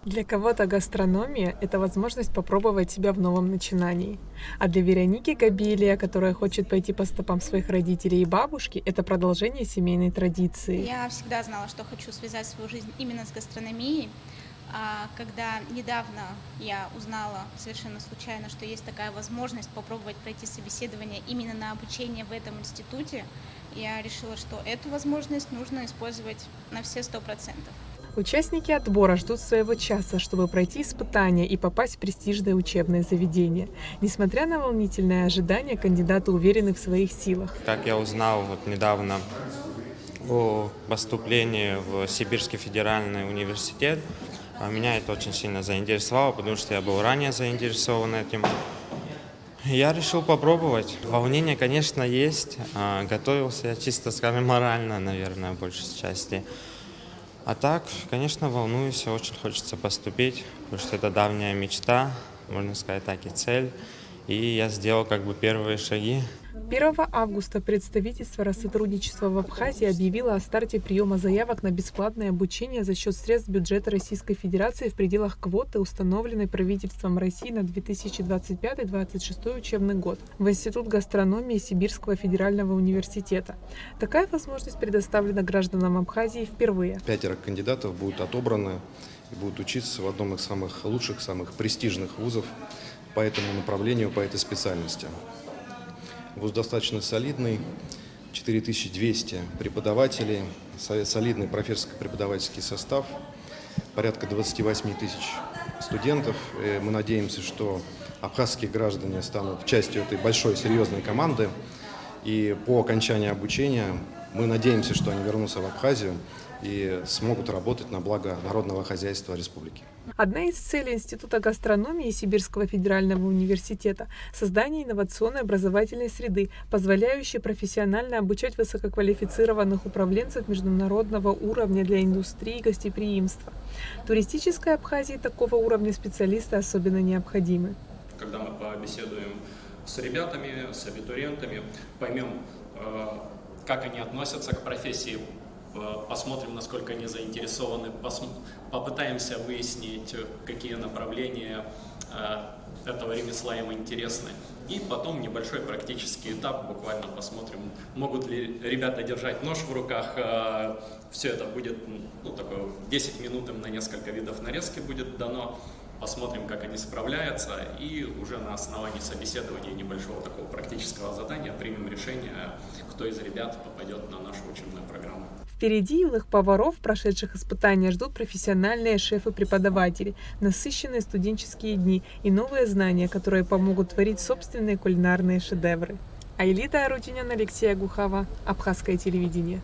Для кого-то гастрономия– это возможность попробовать себя в новом начинании. А для Вероники Габелия, которая хочет пойти по стопам своих родителей и бабушки, это продолжение семейной традиции. Я всегда знала, что хочу связать свою жизнь именно с гастрономией. А когда недавно я узнала совершенно случайно, что есть такая возможность попробовать пройти собеседование именно на обучение в этом институте, я решила, что эту возможность нужно использовать на все 100%. Участники отбора ждут своего часа, чтобы пройти испытания и попасть в престижное учебное заведение. Несмотря на волнительное ожидание, кандидаты уверены в своих силах. Как я узнал вот недавно о поступлении в Сибирский федеральный университет, меня это очень сильно заинтересовало, потому что я был ранее заинтересован этим. Я решил попробовать. Волнение, конечно, есть. Готовился я чисто, скажем, морально, наверное, в большей части. А так, конечно, волнуюсь, очень хочется поступить, потому что это давняя мечта, можно сказать так, и цель. И я сделал как бы первые шаги. 1 августа представительство Россотрудничества в Абхазии объявило о старте приема заявок на бесплатное обучение за счет средств бюджета Российской Федерации в пределах квоты, установленной правительством России на 2025-2026 учебный год в Институт гастрономии Сибирского федерального университета. Такая возможность предоставлена гражданам Абхазии впервые. 5 кандидатов будут отобраны и будут учиться в одном из самых лучших, самых престижных вузов по этому направлению, по этой специальности. Вуз достаточно солидный, 4200 преподавателей, солидный профессорско-преподавательский состав, порядка 28 тысяч студентов. И мы надеемся, что абхазские граждане станут частью этой большой серьезной команды. И по окончании обучения мы надеемся, что они вернутся в Абхазию и смогут работать на благо народного хозяйства республики. Одна из целей Института гастрономии Сибирского федерального университета– создание инновационной образовательной среды, позволяющей профессионально обучать высококвалифицированных управленцев международного уровня для индустрии гостеприимства. Туристической Абхазии такого уровня специалисты особенно необходимы. Когда мы побеседуем с ребятами, с абитуриентами, поймем, как они относятся к профессии, посмотрим, насколько они заинтересованы, попытаемся выяснить, какие направления этого ремесла им интересны. И потом небольшой практический этап, буквально посмотрим, могут ли ребята держать нож в руках. Все это будет, такое 10 минут им на несколько видов нарезки будет дано. Посмотрим, как они справляются, и уже на основании собеседования небольшого такого практического задания примем решение, кто из ребят попадет на нашу учебную программу. Впереди юных поваров, прошедших испытания, ждут профессиональные шефы-преподаватели, насыщенные студенческие дни и новые знания, которые помогут творить собственные кулинарные шедевры. Айлита Арутюнян, Алексей Агухова, Абхазское телевидение.